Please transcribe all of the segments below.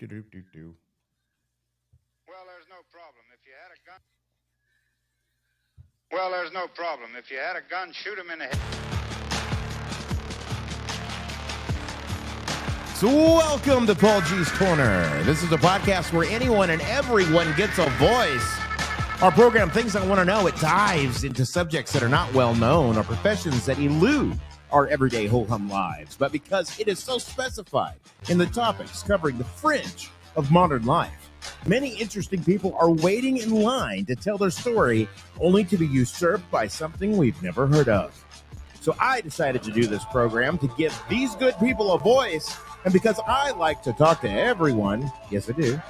Do. Well, there's no problem. If you had a gun. Well, there's no problem. If you had a gun, shoot him in the head. So welcome to Paul G's Corner. This is a podcast where anyone and everyone gets a voice. Our program, Things I Want to Know, it dives into subjects that are not well known or professions that elude our everyday ho-hum lives. But because it is so specified in the topics covering the fringe of modern life, many interesting people are waiting in line to tell their story, only to be usurped by something we've never heard of. So I decided to do this program to give these good people a voice. And because I like to talk to everyone, yes I do,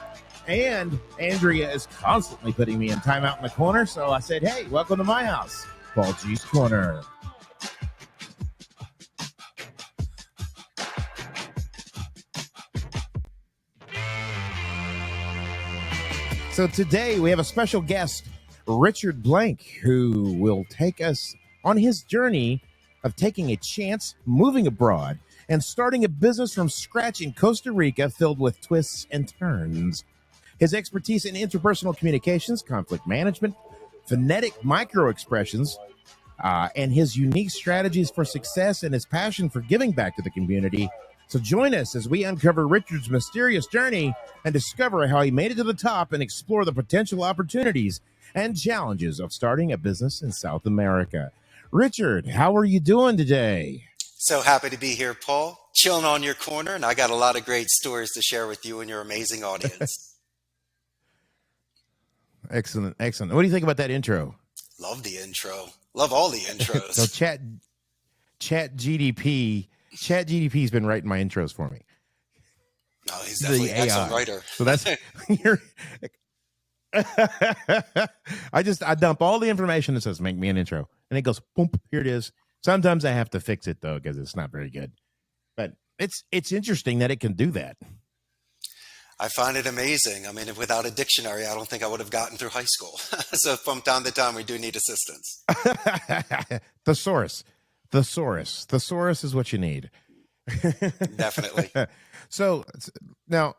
and Andrea is constantly putting me in timeout in the corner, so I said, hey, welcome to my house, Paul G's Corner. So today we have a special guest, Richard Blank, who will take us on his journey of taking a chance, moving abroad, and starting a business from scratch in Costa Rica filled with twists and turns. His expertise in interpersonal communications, conflict management, phonetic micro-expressions, and his unique strategies for success and his passion for giving back to the community. So join us as we uncover Richard's mysterious journey and discover how he made it to the top and explore the potential opportunities and challenges of starting a business in South America. Richard, how are you doing today? So happy to be here, Paul. Chilling on your corner, and I got a lot of great stories to share with you and your amazing audience. Excellent, excellent. What do you think about that intro? Love the intro. Love all the intros. So ChatGPT's been writing my intros for me. Oh, he's definitely an excellent writer. So that's I dump all the information that says make me an intro, and it goes boom, here it is. Sometimes I have to fix it though because it's not very good. But it's interesting that it can do that. I find it amazing. I mean, without a dictionary, I don't think I would have gotten through high school. So from time to time, we do need assistance. Thesaurus is what you need. Definitely. So now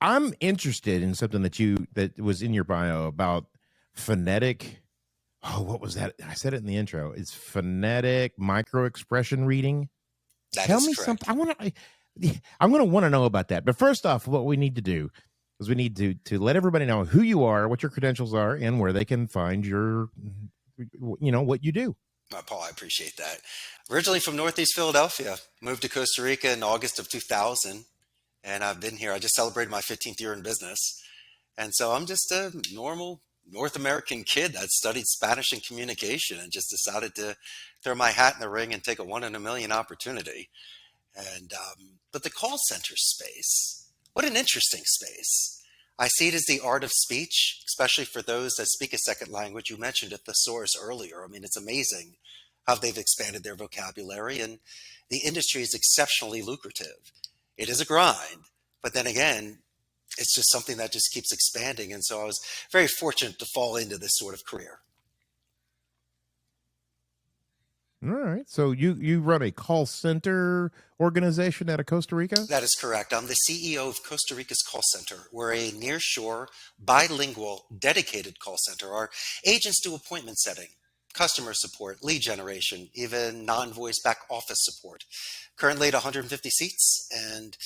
I'm interested in something that was in your bio about phonetic. Oh, what was that? I said it in the intro. It's phonetic micro-expression reading. Tell me correct. something. I'm going to want to know about that. But first off, what we need to do is we need to let everybody know who you are, what your credentials are, and where they can find your, what you do. Paul, I appreciate that. Originally from Northeast Philadelphia, moved to Costa Rica in August of 2000, and I've been here. I just celebrated my 15th year in business. And so I'm just a normal North American kid that studied Spanish and communication and just decided to throw my hat in the ring and take a 1 in a million opportunity. And but the call center space, what an interesting space. I see it as the art of speech, especially for those that speak a second language. You mentioned a thesaurus earlier. I mean, it's amazing how they've expanded their vocabulary, and the industry is exceptionally lucrative. It is a grind, but then again, it's just something that just keeps expanding. And so I was very fortunate to fall into this sort of career. All right. So you run a call center organization out of Costa Rica? That is correct. I'm the CEO of Costa Rica's call center. We're a nearshore, bilingual, dedicated call center. Our agents do appointment setting, customer support, lead generation, even non-voice back office support. Currently at 150 seats, and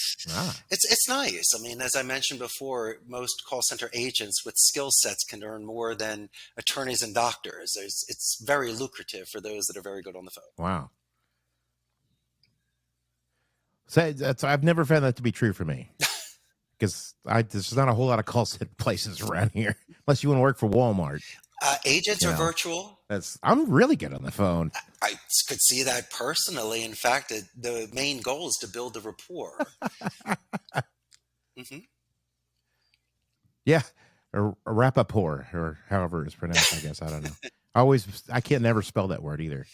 it's nice. I mean, as I mentioned before, most call center agents with skill sets can earn more than attorneys and doctors. It's very lucrative for those that are very good on the phone. Wow. So I've never found that to be true for me, because there's not a whole lot of call center places around here, unless you want to work for Walmart. Agents are virtual. I'm really good on the phone. I could see that personally. In fact, the main goal is to build the rapport. Mm-hmm. Yeah, or a rapport, or however it's pronounced. I guess I don't know. I can't never spell that word either.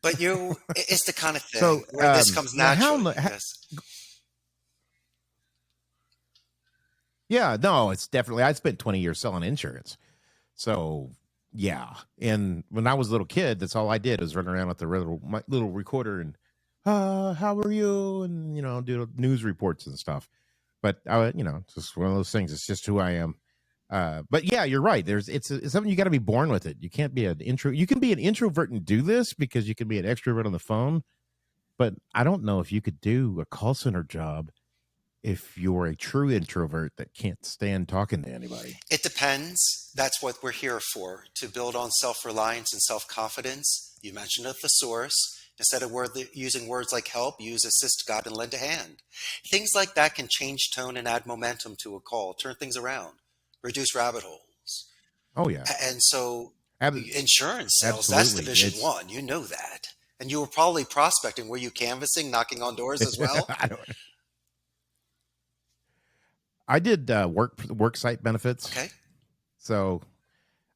But it's the kind of thing so, where this comes naturally. Yes. Yeah, no, it's definitely. I spent 20 years selling insurance, so. Yeah, and when I was a little kid, that's all I did was run around with my little recorder and, how are you? And, do news reports and stuff. but it's just one of those things. It's just who I am. But yeah, you're right. It's something you got to be born with it. You can't be an intro. You can be an introvert and do this because you can be an extrovert on the phone. But I don't know if you could do a call center job if you're a true introvert that can't stand talking to anybody. It depends. That's what we're here for, to build on self-reliance and self-confidence. You mentioned a thesaurus. Instead of using words like help, use assist, guide, and lend a hand. Things like that can change tone and add momentum to a call, turn things around, reduce rabbit holes. Oh yeah, And so Ab- insurance sales, that's absolutely. division one. You know that. And you were probably prospecting. Were you canvassing, knocking on doors as well? I did work site benefits. Okay. So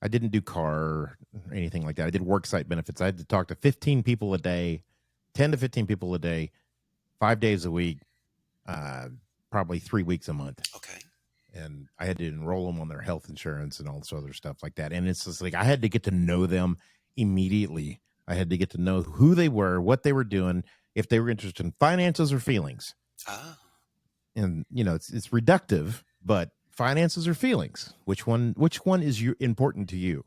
I didn't do car or anything like that. I did work site benefits. I had to talk to 15 people a day, 10 to 15 people a day, 5 days a week, probably 3 weeks a month. Okay. And I had to enroll them on their health insurance and all this other stuff like that. And it's just like I had to get to know them immediately. I had to get to know who they were, what they were doing, if they were interested in finances or feelings. Ah. And it's reductive, but finances or feelings, which one is important to you?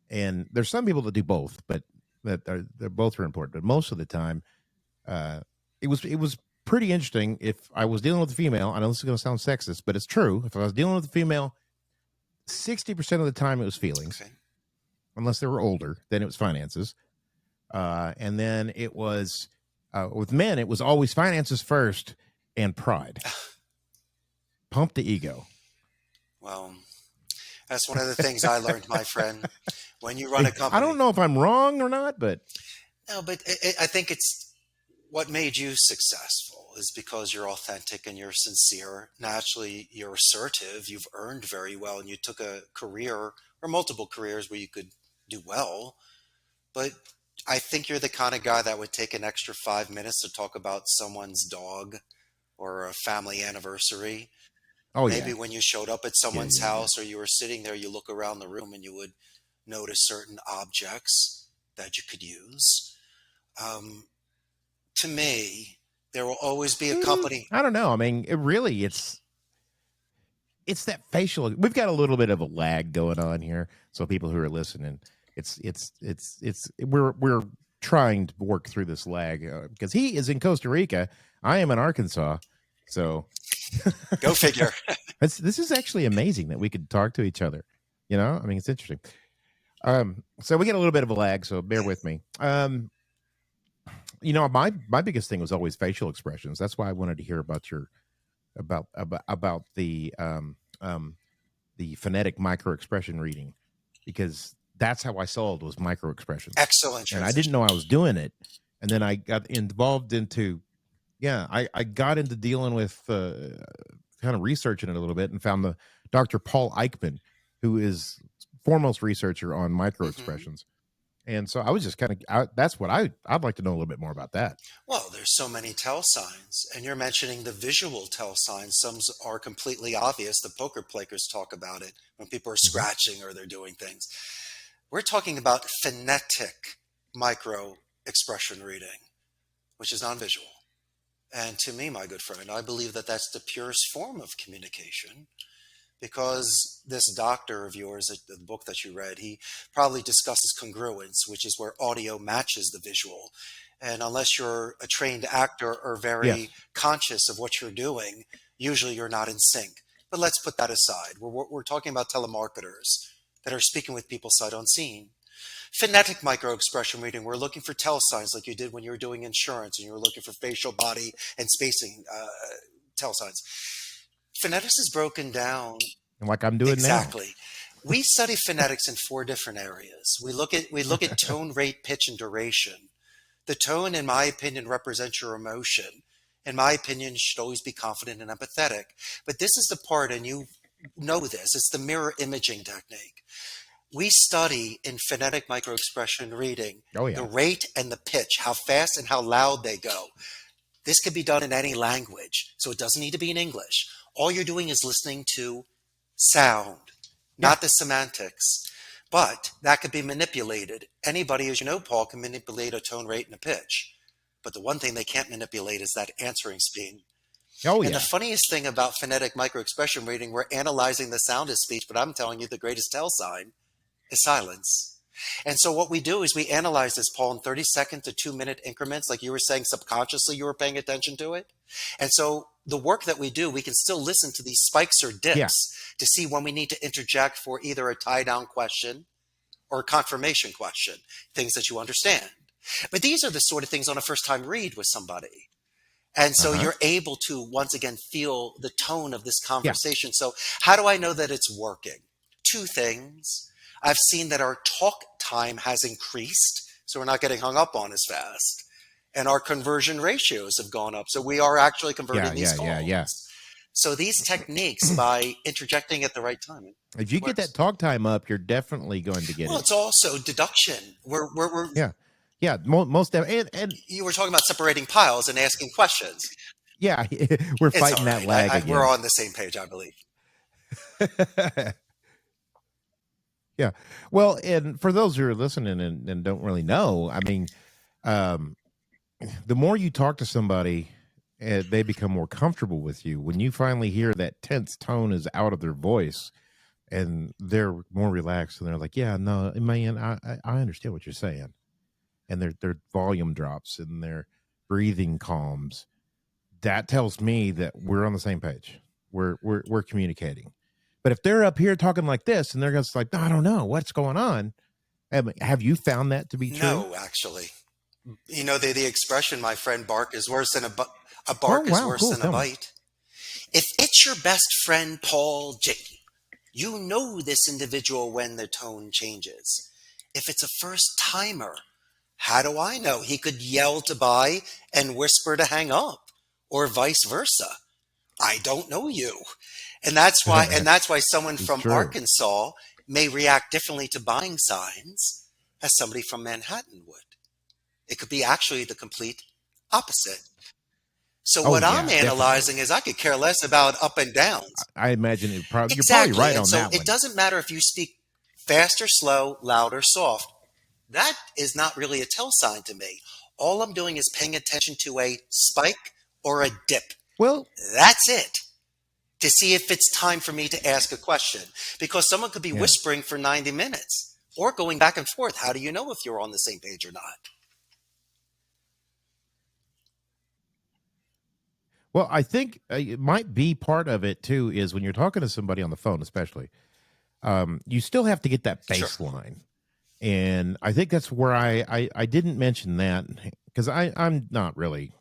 And there's some people that do both, but they're both are important. But most of the time, it was pretty interesting. If I was dealing with a female, I know this is going to sound sexist, but it's true. If I was dealing with a female, 60% of the time it was feelings, Okay. unless they were older. Then it was finances, and then it was with men. It was always finances first and pride. Pump the ego. Well, that's one of the things I learned, my friend. When you run a company, I don't know if I'm wrong or not, but no, but I think it's what made you successful is because you're authentic and you're sincere. Naturally, you're assertive. You've earned very well, and you took a career or multiple careers where you could do well. But I think you're the kind of guy that would take an extra 5 minutes to talk about someone's dog or a family anniversary. oh Maybe yeah, when you showed up at someone's yeah. house or you were sitting there, you look around the room and you would notice certain objects that you could use. To me, there will always be a company. I don't know. I mean, it's that facial. We've got a little bit of a lag going on here, so people who are listening, we're trying to work through this lag because he is in Costa Rica, I am in Arkansas, so Go figure. this is actually amazing that we could talk to each other. I mean, it's interesting. So we get a little bit of a lag, so bear with me. My biggest thing was always facial expressions. That's why I wanted to hear about your about the phonetic micro expression reading, because that's how I sold was micro expressions. Excellent transition. And I didn't know I was doing it, and then I got involved into I got into dealing with kind of researching it a little bit and found the Dr. Paul Eichmann, who is foremost researcher on micro expressions. And so I was just that's what I'd like to know a little bit more about that. Well, there's so many tell signs, and you're mentioning the visual tell signs. Some are completely obvious. The poker players talk about it when people are scratching or they're doing things. We're talking about phonetic micro expression reading, which is non-visual. And to me, my good friend, I believe that that's the purest form of communication, because this doctor of yours, the book that you read, he probably discusses congruence, which is where audio matches the visual. And unless you're a trained actor or very conscious of what you're doing, usually you're not in sync. But let's put that aside. We're talking about telemarketers that are speaking with people sight unseen. Phonetic micro expression reading, we're looking for tell signs like you did when you were doing insurance and you were looking for facial, body, and spacing tell signs. Phonetics is broken down. Like I'm doing exactly. Now. We study phonetics in 4 different areas. We look at tone, rate, pitch, and duration. The tone, in my opinion, represents your emotion. In my opinion, you should always be confident and empathetic. But this is the part, and you know this, it's the mirror imaging technique. We study in phonetic microexpression reading the rate and the pitch, how fast and how loud they go. This could be done in any language, so it doesn't need to be in English. All you're doing is listening to sound, not the semantics. But that could be manipulated. Anybody, as you know, Paul, can manipulate a tone, rate, and a pitch. But the one thing they can't manipulate is that answering speed. Oh And the yeah. funniest thing about phonetic microexpression reading, we're analyzing the sound of speech, but I'm telling you the greatest tell sign is silence. And so what we do is we analyze this, Paul, in 30-second to 2-minute increments. Like you were saying, subconsciously you were paying attention to it. And so the work that we do, we can still listen to these spikes or Yeah. dips to see when we need to interject for either a tie down question or a confirmation question, things that you understand. But these are the sort of things on a first time read with somebody. And so Uh-huh. you're able to once again feel the tone of this Yeah. conversation. So, how do I know that it's working? Two things. I've seen that our talk time has increased, so we're not getting hung up on as fast. And our conversion ratios have gone up. So, we are actually Yeah. converting these Yeah. Yeah. Yeah. calls. So, these techniques, by interjecting at the right time, If you it get that works. talk time up, you're definitely going to get Well, it. it's also deduction. Yeah. Yeah. Most and You were talking about separating piles and asking questions. yeah, we're It's all fighting that right. lag We're again. on the same page, I believe. Yeah. Well, and for those who are listening and don't really know, I mean, um, the more you talk to somebody, they become more comfortable with you. When you finally hear that tense tone is out of their voice and they're more relaxed and they're like, yeah, no, man, I understand what you're saying. And their volume drops and their breathing calms. That tells me that we're on the same page. We're communicating. But if they're up here talking like this and they're just like, I don't know what's going on. Have you found that to be true? No, actually. You know, the expression, my friend, bark is worse than a Oh bark is wow, worse cool. than a Tell me. bite. If it's your best friend, Paul J, you know this individual when the tone changes. If it's a first timer, how do I know? He could yell to buy and whisper to hang up, or vice versa. I don't know you. And that's why someone It's from true. Arkansas may react differently to buying signs as somebody from Manhattan would. It could be actually the complete opposite. So Oh what I'm yeah, definitely. analyzing is I could care less about up and downs. I imagine you're probably Exactly. right And on so that it one. doesn't matter if you speak fast or slow, loud or soft. That is not really a tell sign to me. All I'm doing is paying attention to a spike or a dip. Well, That's it. To see if it's time for me to ask a question. Because someone could be yeah. whispering for 90 minutes or going back and forth. How do you know if you're on the same page or not? Well, I think it might be part of it too. Is when you're talking to somebody on the phone, especially, you still have to get that Sure. baseline, and I think that's where I didn't mention that because I'm not really,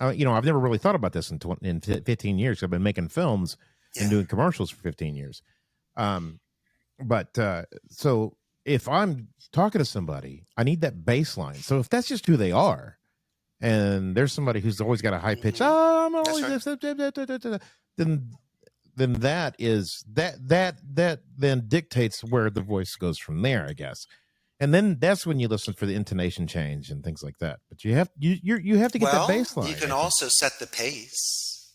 I've never really thought about this in 15 years. I've been making films and Yeah. doing commercials for 15 years. Um, but so if I'm talking to somebody, I need that baseline. So if that's just who they are, and there's somebody who's always got a high pitch, Hmm. oh, I'm That's always right. this, then that then dictates where the voice goes from there, I guess. And then that's when you listen for the intonation change and things like that. But you have to get that Well, you baseline, can I think. also set the pace.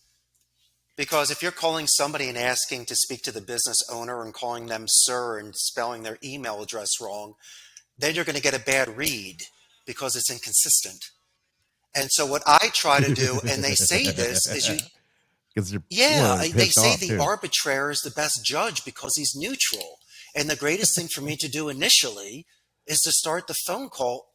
Because if you're calling somebody and asking to speak to the business owner and calling them sir and spelling their email address wrong, then you're going to get a bad read because it's inconsistent. And so what I try to do, and they say this, is you, Because you're yeah, they pissed say off the too. arbitrator is the best judge because he's neutral. And the greatest thing for me to do initially is to start the phone call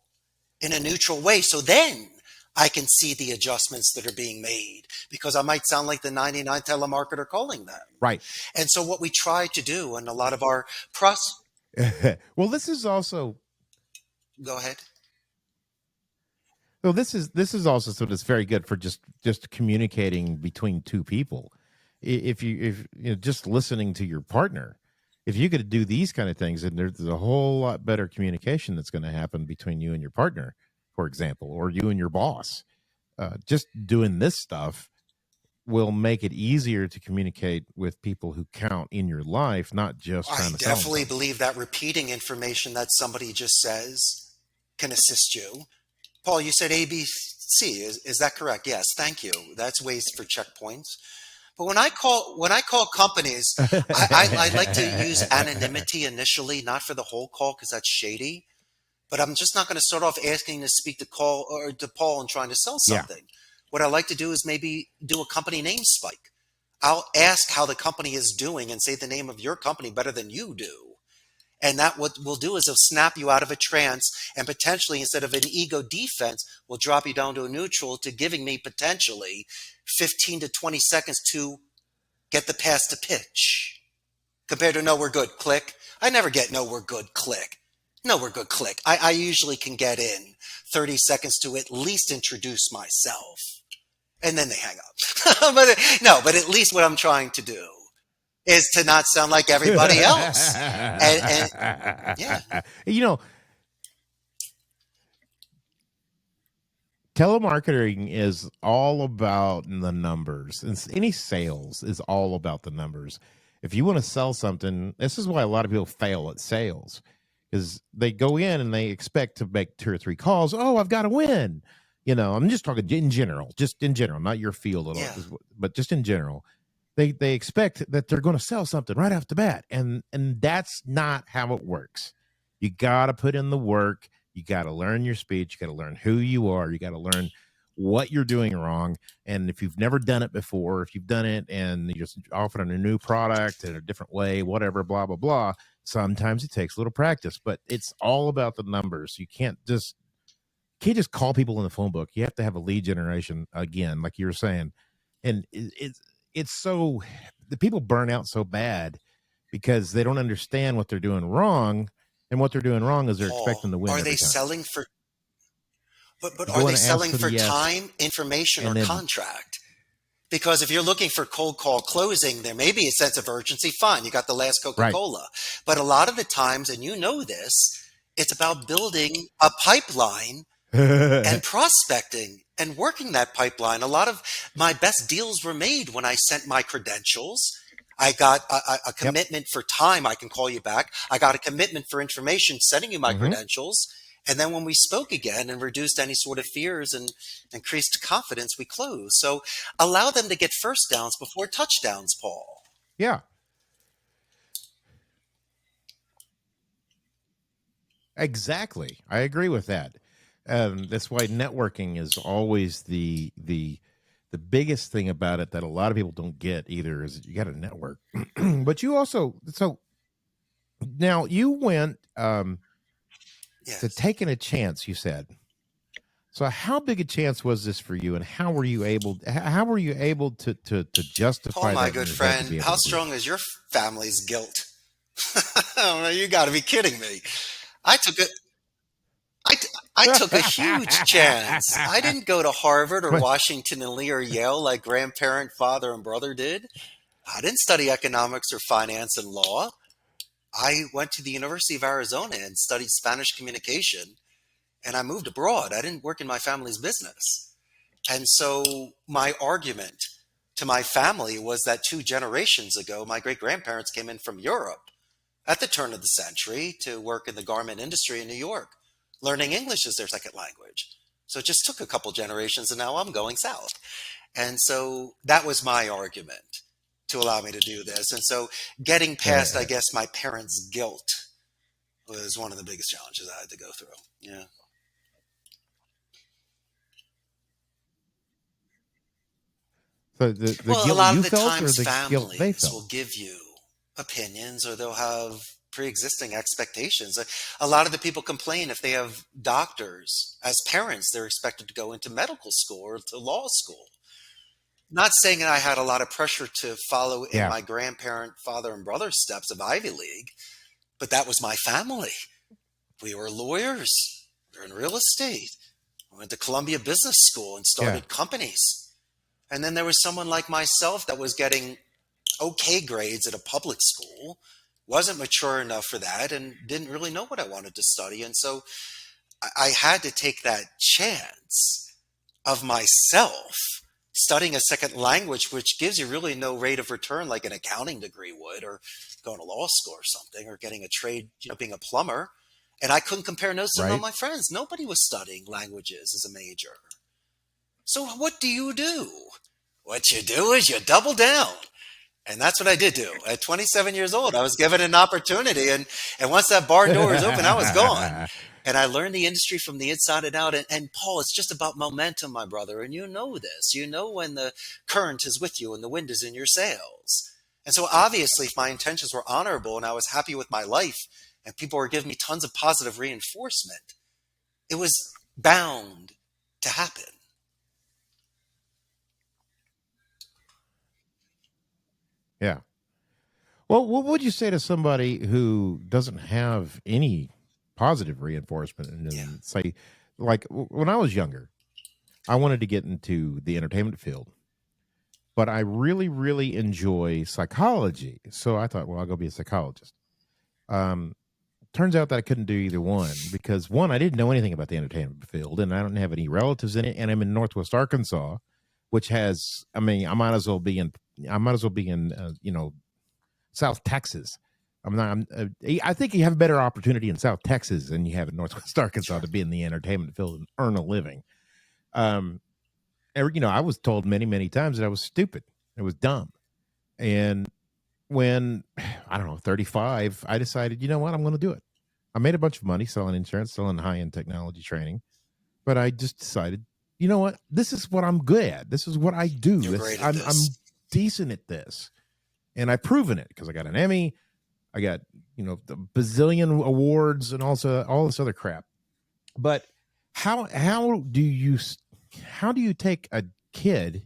in a neutral way. So then I can see the adjustments that are being made because I might sound like the 99 telemarketer calling them. Right. And so what we try to do and a lot of our pros, Well, this is also go ahead. well, this is also so that's very good for just communicating between two people. If just listening to your partner, if you could do these kind of things, and there's a whole lot better communication that's going to happen between you and your partner, for example, or you and your boss. Just doing this stuff will make it easier to communicate with people who count in your life, not just I trying to sell them definitely something. believe that repeating information that somebody just says can assist you. Paul, you said ABC. Is that correct? Yes, thank you. That's ways for checkpoints. But when I call companies, I like to use anonymity initially, not for the whole call because that's shady. But I'm just not going to start off asking to speak to call or to Paul and trying to sell Yeah. something. What I like to do is maybe do a company name spike. I'll ask how the company is doing and say the name of your company better than you do. And that what we'll do is it'll snap you out of a trance and potentially instead of an ego defense, will drop you down to a neutral to giving me potentially 15 to 20 seconds to get the pass to pitch. Compared to no, we're good, click. I never get no, we're good, click. No, we're good, click. I usually can get in 30 seconds to at least introduce myself. And then they hang up. but at least what I'm trying to do is to not sound like everybody else. And yeah. You know, telemarketing is all about the numbers. Any sales is all about the numbers. If you want to sell something, this is why a lot of people fail at sales, because they go in and they expect to make 2 or 3 calls. Oh, I've got to win. You know, I'm just talking in general, not your field at all, but just in general. They expect that they're going to sell something right off the bat, and that's not how it works. You got to put in the work. You got to learn your speech. You got to learn who you are. You got to learn what you're doing wrong. And if you've never done it before, if you've done it and you're just offering a new product in a different way, whatever, blah, blah, blah, sometimes it takes a little practice, but it's all about the numbers. You can't just call people in the phone book. You have to have a lead generation again, like you were saying. And it's so, the people burn out so bad because they don't understand what they're doing wrong. And what they're doing wrong is they're expecting to win. Are every they time. selling for, but are they selling for time, information, or contract? Because if you're looking for cold call closing, there may be a sense of urgency. Fine, you got the last Coca-Cola. Right. But a lot of the times, and you know this, it's about building a pipeline and prospecting and working that pipeline. A lot of my best deals were made when I sent my credentials. I got a commitment for time. I can call you back. I got a commitment for information, sending you my credentials. And then when we spoke again and reduced any sort of fears and increased confidence, we closed. So allow them to get first downs before touchdowns, Paul. Yeah. Exactly. I agree with that. That's why networking is always the biggest thing about it that a lot of people don't get either, is you got to network. But you also, so now you went to taking a chance, you said. So how big a chance was this for you, and how were you able to justify that? Oh, my that good friend, how strong is your family's guilt? You got to be kidding me. I took a huge chance. I didn't go to Harvard or Washington and Lee or Yale like grandparent, father, and brother did. I didn't study economics or finance and law. I went to the University of Arizona and studied Spanish communication, and I moved abroad. I didn't work in my family's business. And so my argument to my family was that 2 generations ago, my great-grandparents came in from Europe at the turn of the century to work in the garment industry in New York, learning English as their second language. So it just took a couple generations, and now I'm going south. And so that was my argument to allow me to do this. And so getting past, I guess, my parents' guilt was one of the biggest challenges I had to go through. Yeah. So the well, guilt a lot you of the felt, times or the guilt they families felt? will give you opinions, or they'll have pre-existing expectations. A lot of the people complain if they have doctors. As parents, they're expected to go into medical school or to law school. Not saying that I had a lot of pressure to follow in my grandparent, father, and brother's steps of Ivy League, but that was my family. We were lawyers. We were in real estate. I went to Columbia Business School and started companies. And then there was someone like myself that was getting okay grades at a public school, wasn't mature enough for that, and didn't really know what I wanted to study. And so I had to take that chance of myself studying a second language, which gives you really no rate of return like an accounting degree would, or going to law school or something, or getting a trade, being a plumber. And I couldn't compare notes to all my friends. Nobody was studying languages as a major. So what do you do? What you do is you double down. And that's what I did do. At 27 years old, I was given an opportunity. And once that barn door was open, I was gone. And I learned the industry from the inside and out. And Paul, it's just about momentum, my brother. And you know this. You know when the current is with you and the wind is in your sails. And so obviously, if my intentions were honorable and I was happy with my life and people were giving me tons of positive reinforcement, it was bound to happen. Yeah. Well, what would you say to somebody who doesn't have any positive reinforcement and Yeah. then say, like when I was younger, I wanted to get into the entertainment field, but I really, really enjoy psychology. So I thought, well, I'll go be a psychologist. Um, Turns out that I couldn't do either one because one, I didn't know anything about the entertainment field, and I don't have any relatives in it, and I'm in Northwest Arkansas, which has, I mean, I might as well be in, South Texas. I think you have a better opportunity in South Texas than you have in Northwest Arkansas Sure. to be in the entertainment field and earn a living. Um, I was told many, many times that I was stupid. It was dumb. And when I don't know, 35, I decided, you know what, I'm going to do it. I made a bunch of money selling insurance, selling high-end technology training, but I just decided, you know what, this is what I'm good at. This is what I do. You're great at I'm this. decent at this, and I've proven it because I got an Emmy, I got the bazillion awards, and also all this other crap. But how do you take a kid?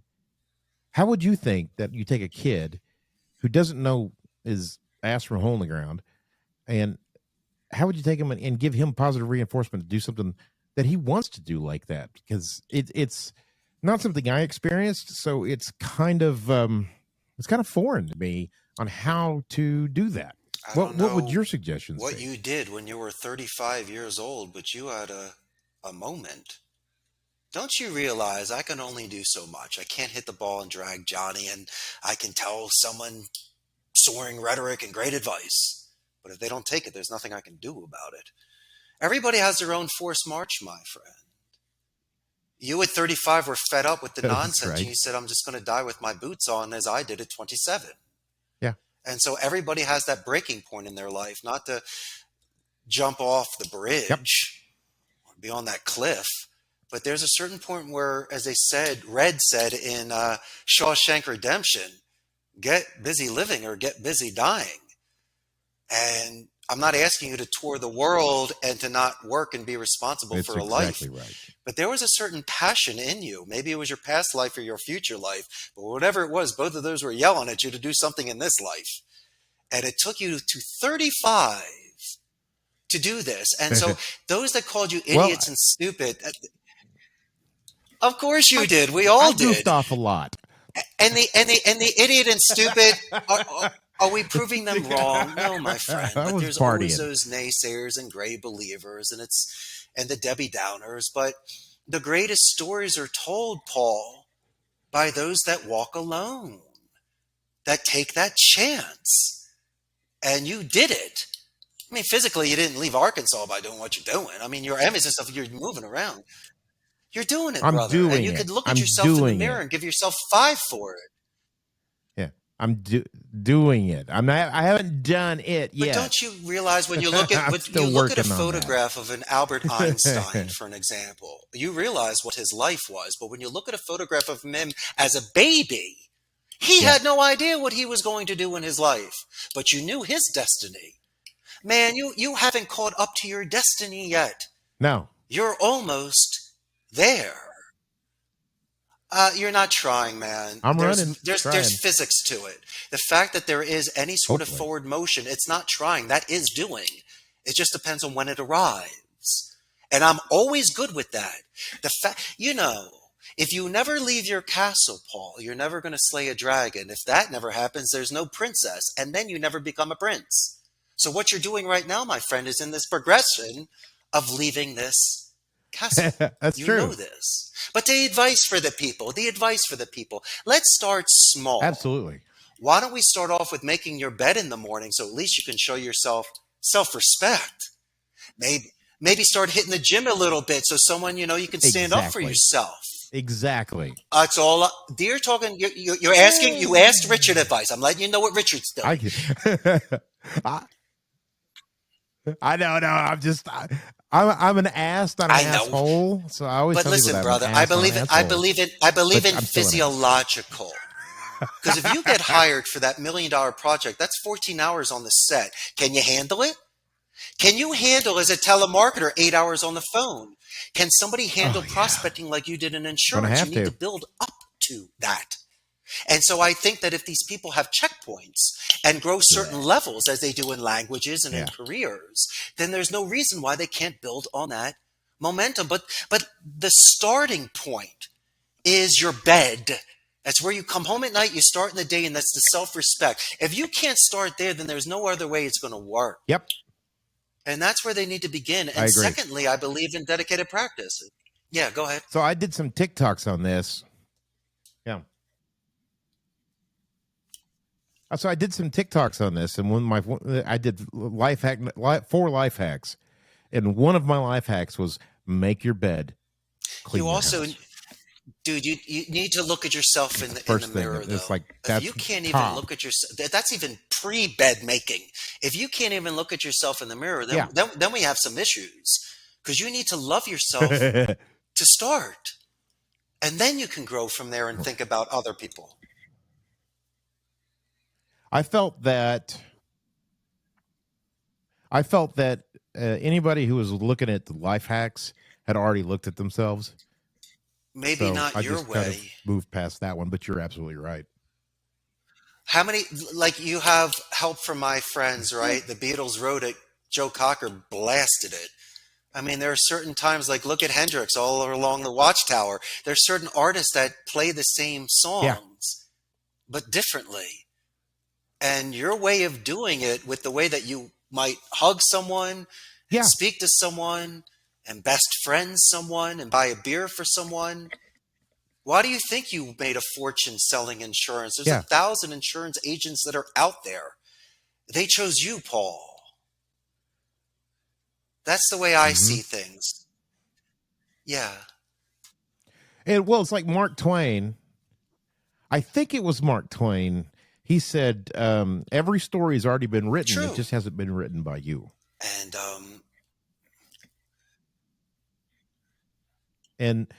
How would you think that you take a kid who doesn't know his ass from a hole in the ground, and how would you take him and give him positive reinforcement to do something that he wants to do like that? Because it's not something I experienced, so it's kind of foreign to me on how to do that. I What don't would know your suggestions what be? you did when you were 35 years old, but you had a moment. Don't you realize I can only do so much? I can't hit the ball and drag Johnny, and I can tell someone soaring rhetoric and great advice. But if they don't take it, there's nothing I can do about it. Everybody has their own forced march, my friend. You at 35 were fed up with the That's nonsense, and right. you said, I'm just going to die with my boots on, as I did at 27. Yeah. And so everybody has that breaking point in their life, not to jump off the Yep. bridge or be on that cliff. But there's a certain point where, as they said, Red said in Shawshank Redemption, get busy living or get busy dying. And I'm not asking you to tour the world and to not work and be responsible It's for a life. exactly right. But there was a certain passion in you. Maybe it was your past life or your future life. But whatever it was, both of those were yelling at you to do something in this life. And it took you to 35 to do this. And so those that called you Well, idiots and stupid, of course you I, did. We I all goofed did. off a lot. And the idiot and stupid, are we proving them wrong? No, my friend. I But was there's always partying. those naysayers and gray believers, and the Debbie Downers. But the greatest stories are told, Paul, by those that walk alone, that take that chance. And you did it. I mean, physically, you didn't leave Arkansas by doing what you're doing. I mean, your Emmys and stuff, you're moving around. You're doing it, I'm brother. And doing you it. could look at I'm yourself in the doing mirror it. and give yourself 5 for it. Yeah, doing it. I haven't done it But yet. don't you realize when you look at I'm when still you look at a working on that. photograph of an Albert Einstein, for an example, you realize what his life was. But when you look at a photograph of him as a baby, he Yeah. had no idea what he was going to do in his life. But you knew his destiny. Man, you haven't caught up to your destiny yet. No, You're almost there. You're not trying, man. I'm There's running, there's trying. there's physics to it. The fact that there is any sort of Hopefully. forward motion, it's not trying. That is doing. It just depends on when it arrives. And I'm always good with that. If you never leave your castle, Paul, you're never going to slay a dragon. If that never happens, there's no princess, and then you never become a prince. So what you're doing right now, my friend, is in this progression of leaving this castle. That's You true. know this. But the advice for the people, let's start small. Absolutely. Why don't we start off with making your bed in the morning so at least you can show yourself self-respect? Maybe start hitting the gym a little bit so someone, you can stand up for Exactly. yourself. Exactly. That's all. You're talking. You're asking. You asked Richard advice. I'm letting you know what Richard's doing. I, I know, no, I'm an ass, not an I know. asshole. So I always But tell people listen, that I'm an brother, I ass, not an believe it. I asshole. believe it. I believe But in I'm still an ass. physiological. Because if you get hired for that $1 million project, that's 14 hours on the set. Can you handle it? Can you handle as a telemarketer 8 hours on the phone? Can somebody handle Oh yeah, prospecting like you did in gonna insurance? You have need to to. build up to that. And so I think that if these people have checkpoints and grow certain Yeah, levels as they do in languages and in yeah. careers, then there's no reason why they can't build on that momentum. But the starting point is your bed. That's where you come home at night, you start in the day, and that's the self-respect. If you can't start there, then there's no other way it's going to work. Yep, And that's where they need to begin. I And agree. secondly, I believe in dedicated practice. Yeah, go ahead. So I did some TikToks on this. Yeah. So I did some TikToks on this, and I did four life hacks, and one of my life hacks was make your bed, You clean your also, house. dude, you need to look at yourself It's the in the first thing. mirror, It's though. like If you that's can't even top. look at yourself, that's even pre-bed making. If you can't even look at yourself in the mirror, Yeah. then we have some issues because you need to love yourself to start, and then you can grow from there and think about other people. I felt that I felt that anybody who was looking at the life hacks had already looked at themselves. Maybe So not I your just kind of way. moved past that one. But you're absolutely right. How many, like you have help from my friends, right? The Beatles wrote it, Joe Cocker blasted it. I mean, there are certain times, like look at Hendrix all along the Watchtower. There's certain artists that play the same Yeah. songs, but differently. And your way of doing it with the way that you might hug someone and Yeah. speak to someone and best friend someone and buy a beer for someone. Why do you think you made a fortune selling insurance? There's Yeah. 1,000 insurance agents that are out there. They chose you, Paul. That's the way I Hmm. see things. Yeah, And well, it's like Mark Twain. I think it was Mark Twain. He said, every story has already been written. It true. just hasn't been written by you. And And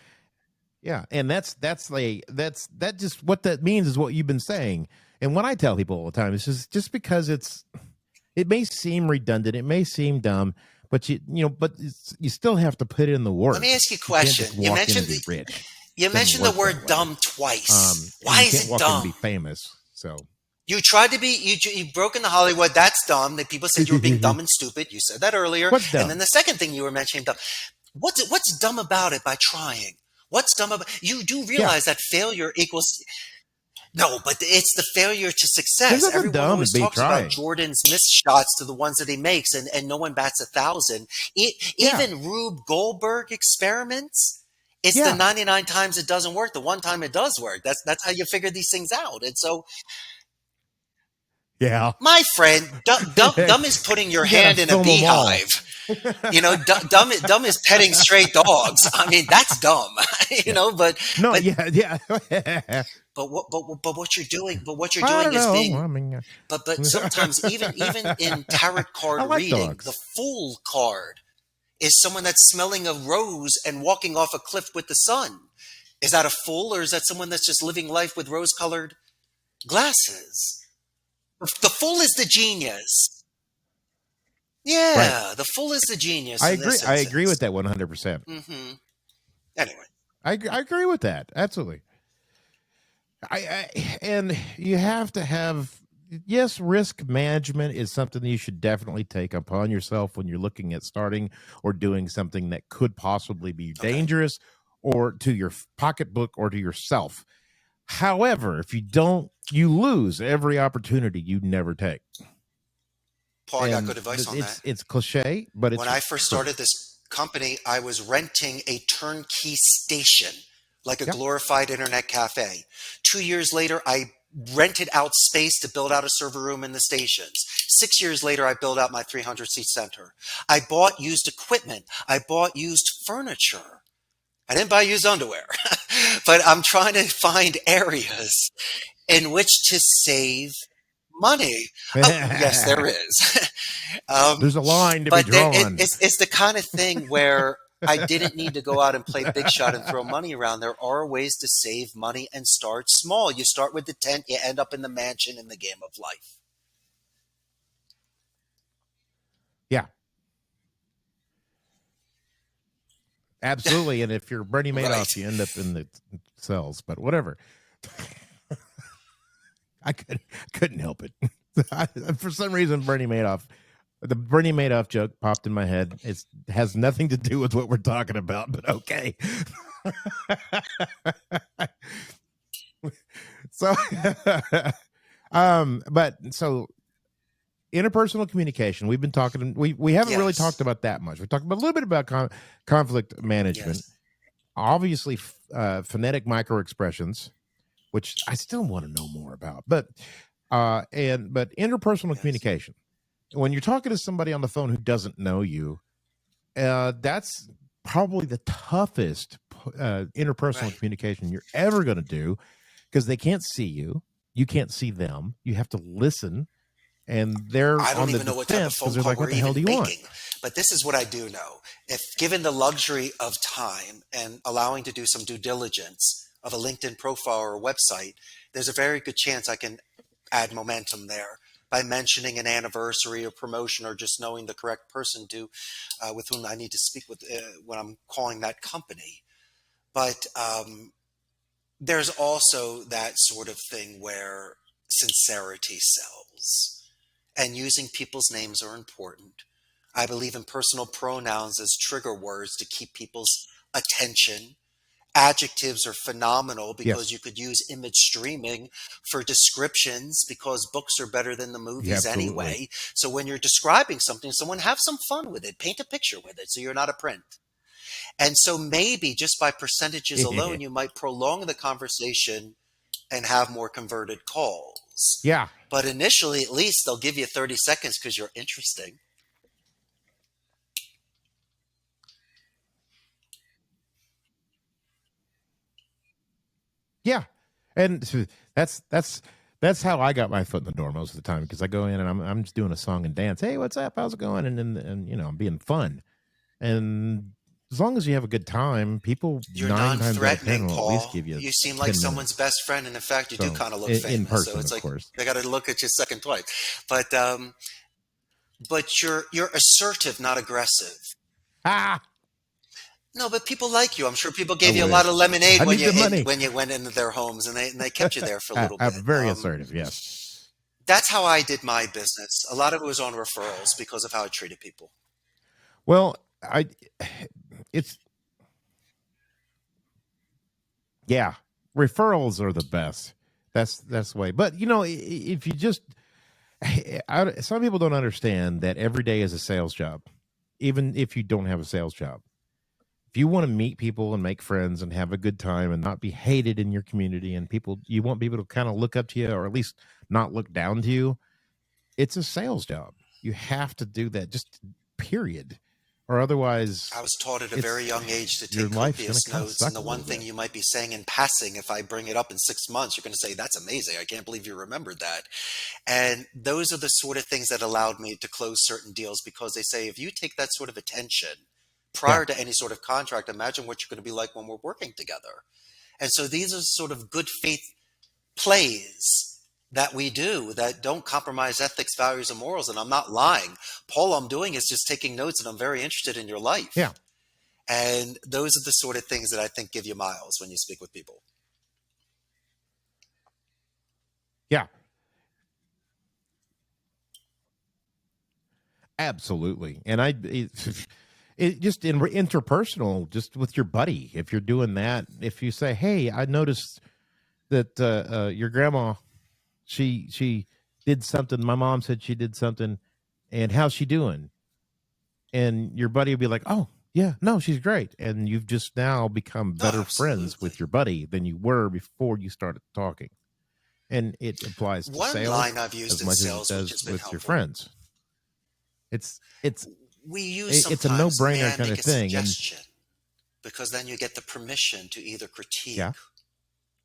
yeah, and that just what that means is what you've been saying. And what I tell people all the time is just because it may seem redundant, it may seem dumb, but you still have to put in the let me work. ask you a You can't question. just walk in and be rich. You Doesn't mentioned the work that word way. dumb twice. And Why you is can't it walk in and be dumb? famous. So You tried to be you broke into Hollywood. That's dumb. That people said you were being dumb and stupid. You said that earlier. what's And then dumb? the second thing you were mentioning dumb. What's dumb about it by trying? What's dumb about you do Yeah, realize that failure equals no, but it's the failure to there's success. nothing Everyone dumb in always be talks about trying. Jordan's missed shots to the ones that he makes, and no one bats 1,000. Yeah, Even Rube Goldberg experiments. It's the yeah, 99 times it doesn't work, the one time it does work. That's how you figure these things out. And so, yeah. my friend, dumb is putting your You gotta hand in a film them all. beehive. You know, dumb is petting stray dogs. I mean, that's dumb. You Yeah. know, No, but yeah, yeah. but what you're I doing don't is know. being I mean, but sometimes even in tarot I card like reading, the dogs. fool card is someone that's smelling a rose and walking off a cliff with the sun. Is that a fool or is that someone that's just living life with rose-colored glasses? The fool is the genius. Right. Yeah, the fool is the genius I in agree. this I agree with instance. that 100%. Hmm. Anyway, I agree with that. Absolutely. And you have to have, yes, risk management is something that you should definitely take upon yourself when you're looking at starting or doing something that could possibly be okay. dangerous or to your pocketbook or to yourself. However, if you don't, you lose every opportunity you never take. Paul, I got And good advice on that. it's cliche, but When it's I first true. started this company, I was renting a turnkey station, like a Yep. glorified internet cafe. 2 years later, I rented out space to build out a server room in the stations. 6 years later, I built out my 300 seat center. I bought used equipment. I bought used furniture. I didn't buy used underwear, but I'm trying to find areas in which to save money. Oh, yes, there is. Um, There's a line to be but drawn. it's the kind of thing where I didn't need to go out and play big shot and throw money around. There are ways to save money and start small. You start with the tent, you end up in the mansion in the game of life. Yeah, absolutely. And if you're Bernie Right. Madoff, you end up in the cells. But whatever. I couldn't help it. For some reason, the Bernie Madoff joke popped in my head. It has nothing to do with what we're talking about, but okay. So, but so interpersonal communication. We've been talking. We haven't really talked Yes. about that much. We talked about a little bit about conflict management. Yes. Obviously, phonetic micro expressions, which I still want to know more about. But interpersonal Yes. communication. When you're talking to somebody on the phone who doesn't know you, that's probably the toughest interpersonal Right. communication you're ever going to do because they can't see you. You can't see them. You have to listen, and they're I don't on the even know what type of defense because phone they're call like, "What we're the hell do even you want?" making. But this is what I do know. If given the luxury of time and allowing to do some due diligence of a LinkedIn profile or a website, there's a very good chance I can add momentum there by mentioning an anniversary or promotion or just knowing the correct person to with whom I need to speak with when I'm calling that company. But there's also that sort of thing where sincerity sells and using people's names are important. I believe in personal pronouns as trigger words to keep people's attention. Adjectives are phenomenal because Yes, you could use image streaming for descriptions because books are better than the yeah, movies absolutely. anyway. So when you're describing something, someone have some fun with it, paint a picture with it so you're not a print. And so maybe just by percentages alone, you might prolong the conversation and have more converted calls. Yeah, But initially, at least, they'll give you 30 seconds because you're interesting. yeah, and that's how I got my foot in the door most of the time because I go in and I'm just doing a song and dance. Hey, what's up? How's it going? And I'm being fun. And as long as you have a good time, people You're 9 times out of 10 non-threatening, will at least Paul. give you You seem like 10 someone's minutes. best friend, and in fact, you do So kind of look in famous. So person, it's of like course. they got to look at you second twice. But you're assertive, not aggressive. Ah, No, but people like you. I'm sure people I gave you a lot of wish. lemonade I need the money. when you went into their homes, and they kept you there for a little I'm bit. very assertive. Yes. That's how I did my business. A lot of it was on referrals because of how I treated people. Well, I it's yeah. Referrals are the best. That's the way. But if you just some people don't understand that every day is a sales job, even if you don't have a sales job. If you want to meet people and make friends and have a good time and not be hated in your community and you want people to kind of look up to you or at least not look down to you, it's a sales job. You have to do that, just period. Or I otherwise was taught at a very it's young age to your take life's going copious to kind of notes. And suck the a one little thing bit. you might be saying in passing, if I bring it up in 6 months, you're going to say, "That's amazing. I can't believe you remembered that." And those are the sort of things that allowed me to close certain deals because they say, if you take that sort of attention Yeah. prior to any sort of contract, imagine what you're going to be like when we're working together. And so these are sort of good faith plays that we do that don't compromise ethics, values, and morals. And I'm not lying. Paul, I'm doing is just taking notes and I'm very interested in your Yeah. life. And those are the sort of things that I think give you miles when you speak with people. Yeah. Absolutely. And it just in interpersonal, just with your buddy, if you're doing that, if you say, "Hey, I noticed that your grandma, she did something. My mom said she did something, and how's she doing?" And your buddy will be like, "Oh, yeah, no, she's great." And you've just now become Oh, better friends with absolutely. your buddy than you were before you started talking. And it applies to One sales line I've used as in much as it sales, which does has been with your helpful, friends. It's we use it's a no sometimes, may brainer I kind make of a thing. And suggestion? Because then you get the permission to either critique yeah,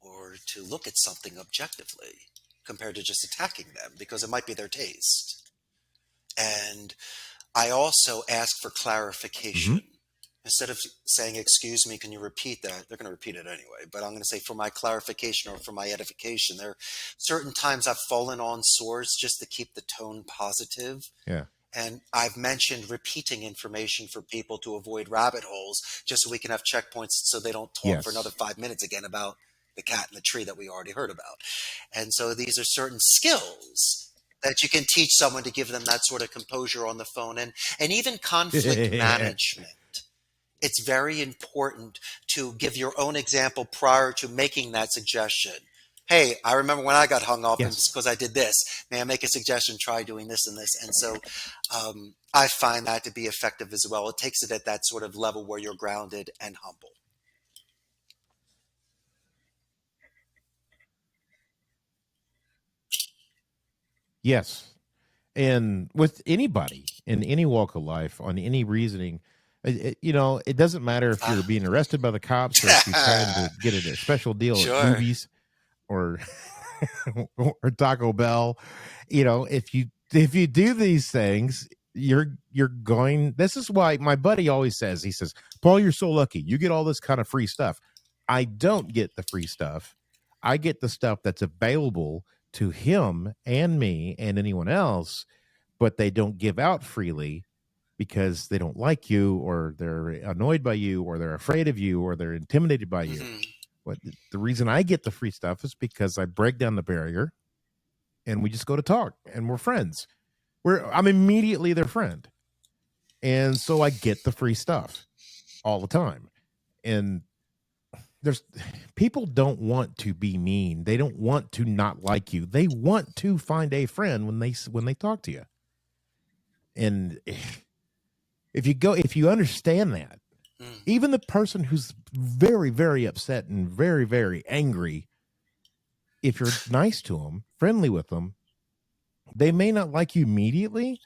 or to look at something objectively compared to just attacking them because it might be their taste. And I also ask for Hmm. clarification. Instead of saying, "Excuse me, can you repeat that?" They're going to repeat it anyway. But I'm going to say, for my clarification or for my edification. There are certain times I've fallen on swords just to keep the tone positive. Yeah. And I've mentioned repeating information for people to avoid rabbit holes, just so we can have checkpoints so they don't talk for another Yes. 5 minutes again about the cat in the tree that we already heard about. And so these are certain skills that you can teach someone to give them that sort of composure on the phone, and even conflict management. It's very important to give your own example prior to making that suggestion. Hey, I remember when I got hung up and it's Yes. because I did this. May I make a suggestion? Try doing this and this. And so I find that to be effective as well. It takes it at that sort of level where you're grounded and humble. Yes. And with anybody in any walk of life, on any reasoning, it doesn't matter if you're Ah, being arrested by the cops or if you're trying to get a special deal at sure. movies or or Taco Bell. If you do these things, you're going. This is why my buddy always says. He says, "Paul, you're so lucky. You get all this kind of free stuff. I don't get the free stuff. I get the stuff that's available to him and me and anyone else, but they don't give out freely." Because they don't like you, or they're annoyed by you, or they're afraid of you, or they're intimidated by you. Hmm. But the reason I get the free stuff is because I break down the barrier and we just go to talk and we're friends. I'm immediately their friend. And so I get the free stuff all the time. And there's people don't want to be mean. They don't want to not like you. They want to find a friend when they talk to you. And if you understand that, Mm. even the person who's very, very upset and very, very angry, if you're nice to them, friendly with them, they may not like you immediately,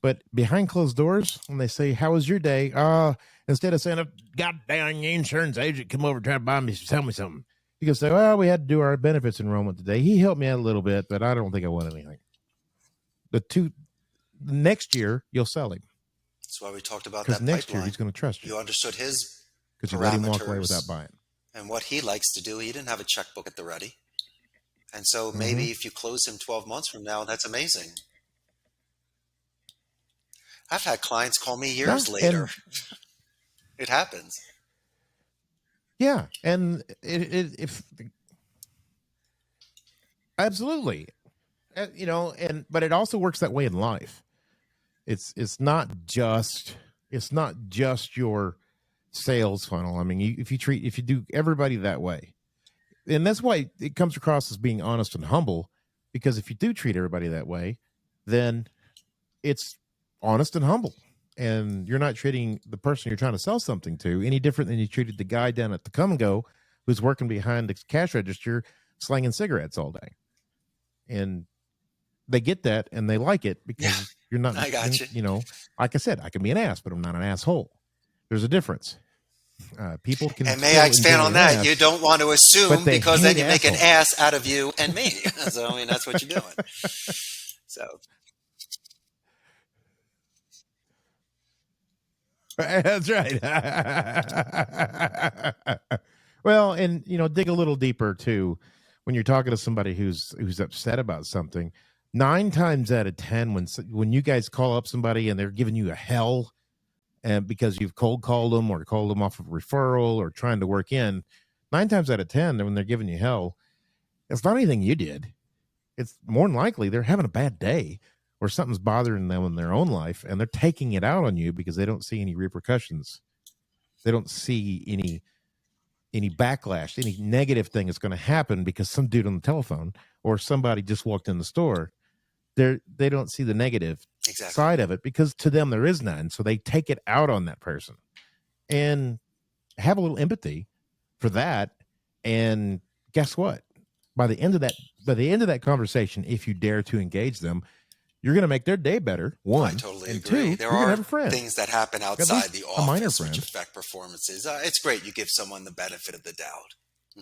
but behind closed doors, when they say, "How was your day?" Instead of saying, "A goddamn insurance agent come over trying to buy me, tell me something," you can say, "Well, we had to do our benefits enrollment today. He helped me out a little bit, but I don't think I want anything." The next year, you'll sell him That's why we talked about because that next year pipeline. he's going to trust you You understood his because you let him walk away without parameters buying. and what he likes to do. He didn't have a checkbook at the ready. And so Mm-hmm. maybe if you close him 12 months from now, that's amazing. I've had clients call me Yeah, years later. and It happens. yeah, and if absolutely, and but it also works that way in life. It's not just your sales funnel. I mean, if you do everybody that way, and that's why it comes across as being honest and humble, because if you do treat everybody that way, then it's honest and humble, and you're not treating the person you're trying to sell something to any different than you treated the guy down at the Come and Go who's working behind the cash register slanging cigarettes all day. And they get that and they like it Yeah, because you're not I got you. like I said, I can be an ass, but I'm not an asshole. There's a difference. People can And may I still expand enjoy on an that? You ass, don't want to but assume, they because then hate you make an assholes. ass out of you and me. So, I mean, that's what you're doing. So, That's right. Well, and dig a little deeper too. When you're talking to somebody who's upset about something, 9 times out of 10, when you guys call up somebody and they're giving you a hell, and because you've cold called them or called them off of a referral or trying to work in, 9 times out of 10, when they're giving you hell, it's not anything you did. It's more than likely they're having a bad day or something's bothering them in their own life, and they're taking it out on you because they don't see any repercussions. They don't see any backlash, any negative thing that's going to happen because some dude on the telephone or somebody just walked in the store. They don't see the negative exactly. side of it because to them there is none. So they take it out on that person and have a little empathy for that. And guess what? By the end of that conversation, if you dare to engage them, you're going to make their day better. I One, totally and agree. two, There you're going to have are a friend, things that happen at outside least the a minor office which friend. affect performances. It's great you give someone the benefit of the doubt.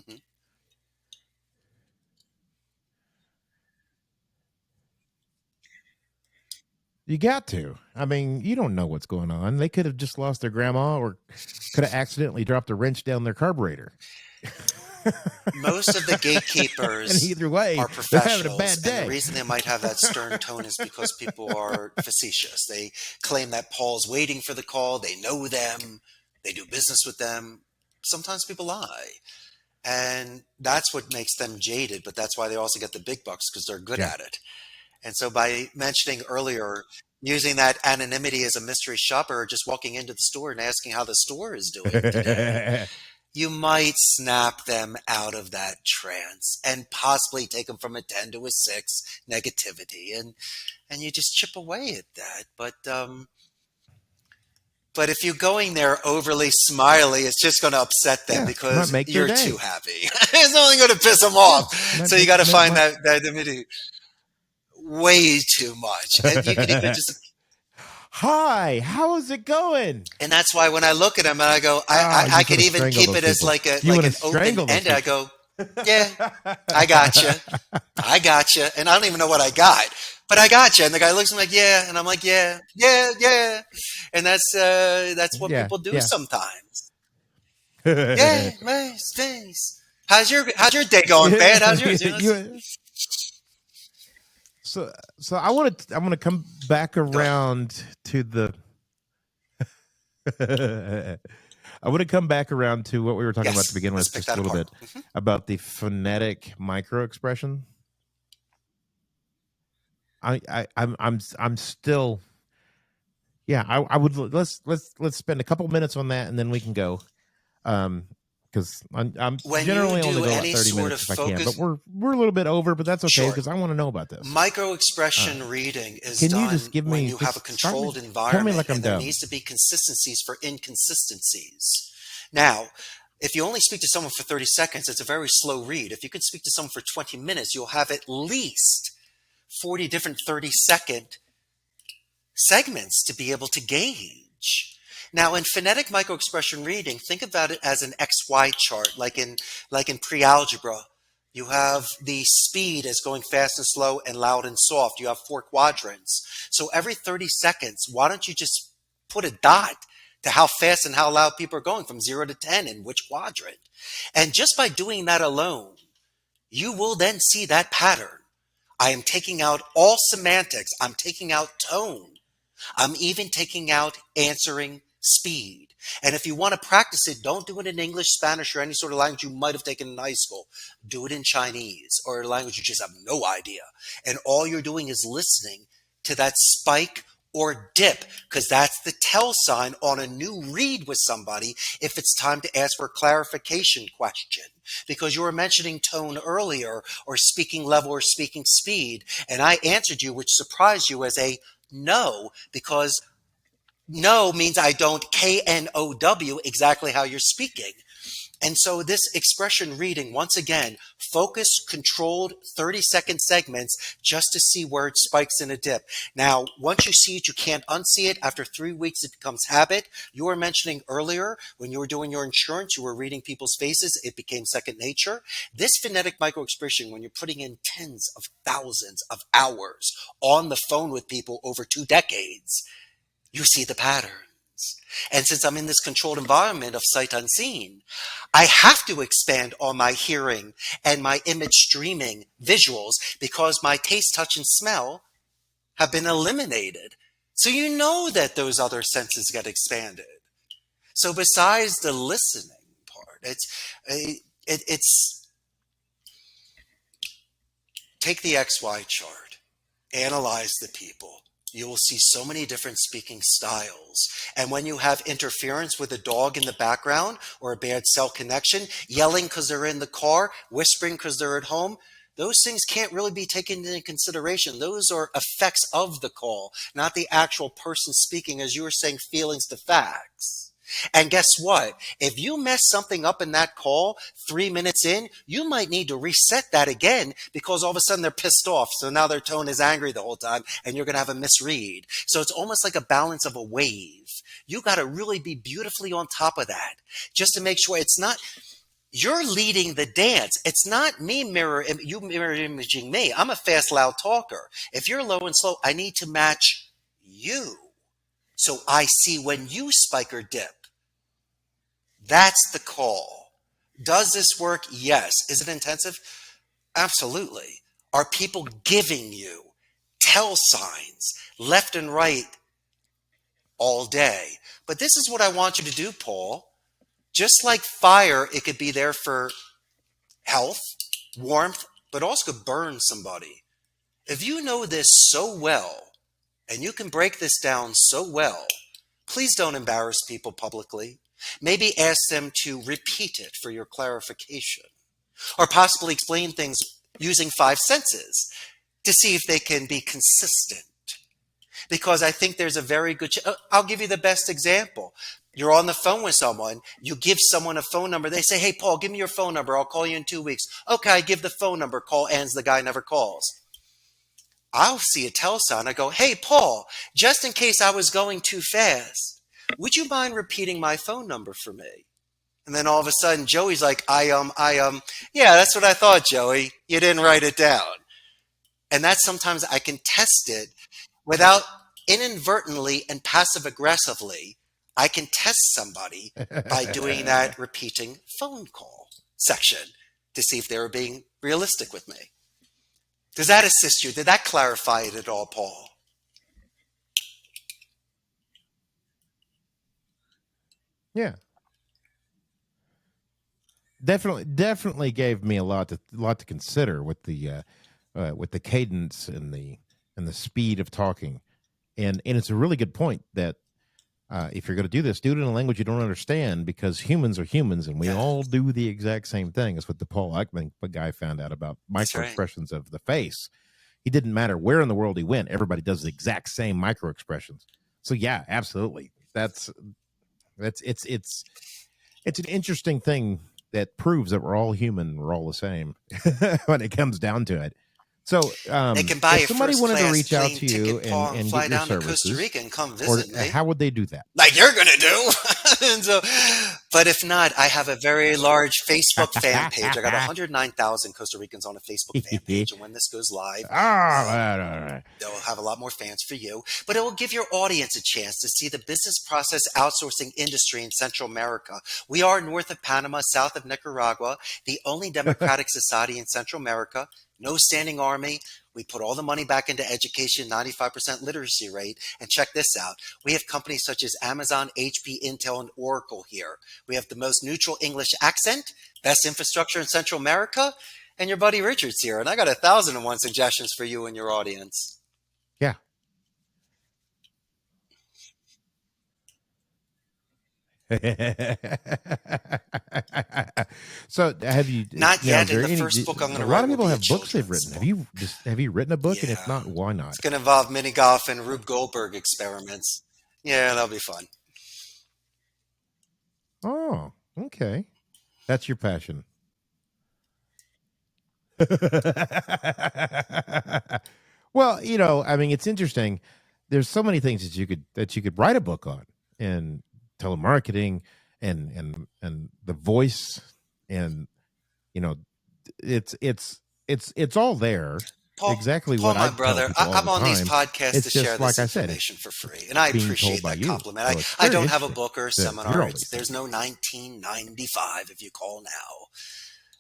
Hmm. You got to. I mean, you don't know what's going on. They could have just lost their grandma or could have accidentally dropped a wrench down their carburetor. Most of the And gatekeepers either way, are they're having a professionals, bad and the day. reason they might have that stern tone is because people are facetious. They claim that Paul's waiting for the call, they know them, they do business with them. Sometimes people lie. And that's what makes them jaded, but that's why they also get the big bucks because they're good Yeah. at it. And so by mentioning earlier, using that anonymity as a mystery shopper, or just walking into the store and asking how the store is doing today, you might snap them out of that trance and possibly take them from a 10 to a 6 negativity. And you just chip away at that. But if you're going there overly smiley, it's just going to upset them Yeah. Might because make their you're day. too happy. It's only going to piss them Yeah. off. So you got to find Might, that divinity way too much. And you could even just, Hi, how is it going? and that's why when I look at them and I go, You I just want could to even strangle keep those it as people. like You want an to strangle open those ended. I people. go, yeah, I gotcha. I gotcha. And I don't even know what I got, but I gotcha. And the guy looks at me like, yeah. And I'm like, yeah, yeah, yeah. And that's what Yeah, people do yeah. sometimes. Yeah, nice, thanks. How's your day going, Pat? How's yours? So I want to come back Go ahead. around to the I want to come back around to what we were talking about to Yes, begin let's with pick just a that little apart. bit about the phonetic micro expression. I'm still I would let's spend a couple minutes on that and then we can go because I'm When you generally only do go about any 30 sort of minutes if I can, but focus, we're a little bit over, but that's okay sure. because I want to know about this. Micro expression reading is Can you just done give when me you have a just start me? controlled Tell me environment like I'm and there dumb. needs to be consistencies for inconsistencies. Now, if you only speak to someone for 30 seconds, it's a very slow read. If you can speak to someone for 20 minutes, you'll have at least 40 different 30-second segments to be able to gauge. Now, in phonetic microexpression reading, think about it as an XY chart, like in pre-algebra. You have the speed as going fast and slow and loud and soft. You have 4 quadrants. So every 30 seconds, why don't you just put a dot to how fast and how loud people are going from 0 to 10 in which quadrant? And just by doing that alone, you will then see that pattern. I am taking out all semantics. I'm taking out tone. I'm even taking out answering speed. And if you want to practice it, don't do it in English, Spanish, or any sort of language you might have taken in high school. Do it in Chinese or a language you just have no idea. And all you're doing is listening to that spike or dip, because that's the tell sign on a new read with somebody if it's time to ask for a clarification question. Because you were mentioning tone earlier, or speaking level or speaking speed, and I answered you, which surprised you, as a no, because no means I don't KNOW exactly how you're speaking. And so this expression reading, once again, focus, controlled 30-second segments just to see where it spikes in a dip. Now, once you see it, you can't unsee it. After 3 weeks, it becomes habit. You were mentioning earlier when you were doing your insurance, you were reading people's faces. It became second nature. This phonetic microexpression, when you're putting in tens of thousands of hours on the phone with people over 2 decades, you see the patterns. And since I'm in this controlled environment of sight unseen, I have to expand on my hearing and my image streaming visuals because my taste, touch, and smell have been eliminated. So you know that those other senses get expanded. So besides the listening part, it's take the XY chart, analyze the people. You will see so many different speaking styles. And when you have interference with a dog in the background or a bad cell connection, yelling because they're in the car, whispering because they're at home, those things can't really be taken into consideration. Those are effects of the call, not the actual person speaking, as you were saying, feelings to facts. And guess what? If you mess something up in that call 3 minutes in, you might need to reset that again because all of a sudden they're pissed off. So now their tone is angry the whole time and you're going to have a misread. So it's almost like a balance of a wave. You got to really be beautifully on top of that just to make sure it's not, you're leading the dance. It's not me you mirror imaging me. I'm a fast, loud talker. If you're low and slow, I need to match you. So I see when you spike or dip. That's the call. Does this work? Yes. Is it intensive? Absolutely. Are people giving you tell signs left and right all day? But this is what I want you to do, Paul. Just like fire, it could be there for health, warmth, but also could burn somebody. If you know this so well, and you can break this down so well, please don't embarrass people publicly. Maybe ask them to repeat it for your clarification, or possibly explain things using five senses to see if they can be consistent. Because I think there's a very good I'll give you the best example. You're on the phone with someone, you give someone a phone number, they say, hey, Paul, give me your phone number, I'll call you in 2 weeks. Okay, I give the phone number, call ends, the guy never calls. I'll see a tell sign, I go, hey, Paul, just in case I was going too fast, would you mind repeating my phone number for me? And then all of a sudden, Joey's like, yeah, that's what I thought, Joey. You didn't write it down. And that's sometimes I can test it without inadvertently and passive aggressively. I can test somebody by doing that repeating phone call section to see if they were being realistic with me. Does that assist you? Did that clarify it at all, Paul? Yeah. Definitely gave me a lot to consider with the cadence and the speed of talking, and it's a really good point that if you're going to do this, do it in a language you don't understand, because humans are humans and we all do the exact same thing. That's what the Paul Ekman guy found out about micro expressions of the face. He didn't matter where in the world he went; everybody does the exact same micro expressions. So yeah, absolutely, it's an interesting thing that proves that we're all human, we're all the same when it comes down to it. So they can buy if somebody wanted to reach out to you and fly get your down services, to Costa Rica and come visit me, how would they do that? like you're gonna do. And so, but if not, I have a very large Facebook fan page. I got 109,000 Costa Ricans on a Facebook fan page, and when this goes live, they'll have a lot more fans for you. But it will give your audience a chance to see the business process outsourcing industry in Central America. We are north of Panama, south of Nicaragua, the only democratic society in Central America. No standing army. We put all the money back into education, 95% literacy rate. And check this out. We have companies such as Amazon, HP, Intel, and Oracle here. We have the most neutral English accent, best infrastructure in Central America, and your buddy Richard's here. And I got 1,001 suggestions for you and your audience. Yeah. So have you not yet in the first book I'm going to write? A lot of people have books they've written. Have you written a book? Yeah. And if not, why not? It's going to involve mini golf and Rube Goldberg experiments. Yeah, that'll be fun. Oh, okay. That's your passion. Well, I mean, it's interesting. There's so many things that you could write a book on, and telemarketing and the voice, and it's all there. Paul, exactly Paul, what my brother. I'm on these podcasts it's to share just, like this information for free, and I appreciate that compliment. So I don't have a book or a seminar. There's no 1995 if you call now.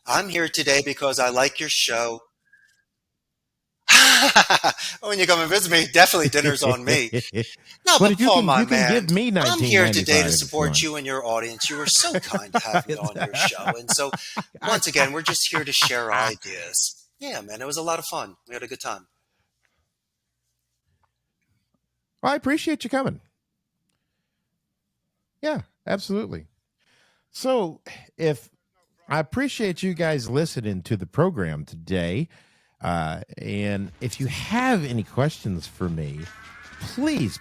I'm here today because I like your show. When you come and visit me, definitely dinner's on me. No, but Paul, my man, I'm here today to support you and your audience. You were so kind to have me on your show. And so, once again, we're just here to share ideas. Yeah, man, it was a lot of fun. We had a good time. Well, I appreciate you coming. Yeah, absolutely. So, I appreciate you guys listening to the program today. And if you have any questions for me, please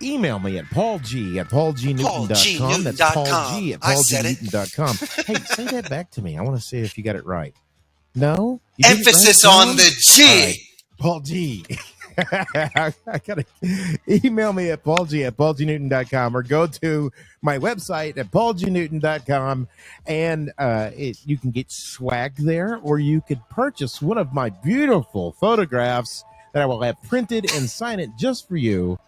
email me at paulg@paulgnewton.com. That's paulg@paulgnewton.com. Hey, say that back to me. I want to see if you got it right. No? Emphasis on the G. Right. Paul G. I gotta email me at paulg@paulgnewton.com, or go to my website at paulgnewton.com, and you can get swag there, or you could purchase one of my beautiful photographs that I will have printed and sign it just for you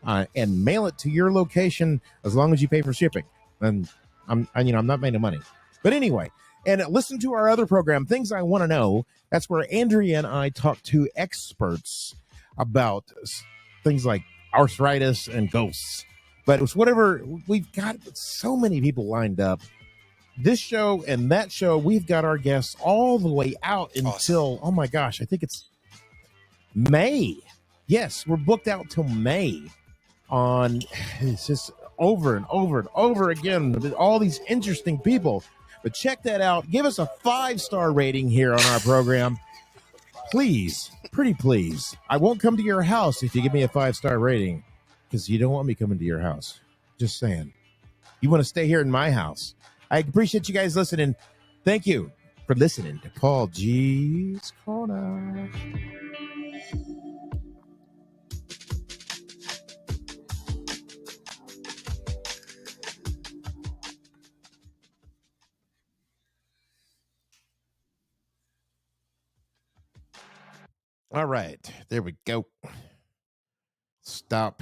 and mail it to your location as long as you pay for shipping. And I'm not making money. But anyway, and listen to our other program, Things I Want to Know. That's where Andrea and I talk to experts about things like arthritis and ghosts. But it's whatever, we've got so many people lined up. This show and that show, we've got our guests all the way out until, oh my gosh, I think it's May. Yes, we're booked out till May on, it's just over and over and over again with all these interesting people. But check that out. Give us a 5-star rating here on our program. Please, pretty please. I won't come to your house if you give me a 5-star rating because you don't want me coming to your house. Just saying. You want to stay here in my house. I appreciate you guys listening. Thank you for listening to Paul G's Corner. All right, there we go. Stop.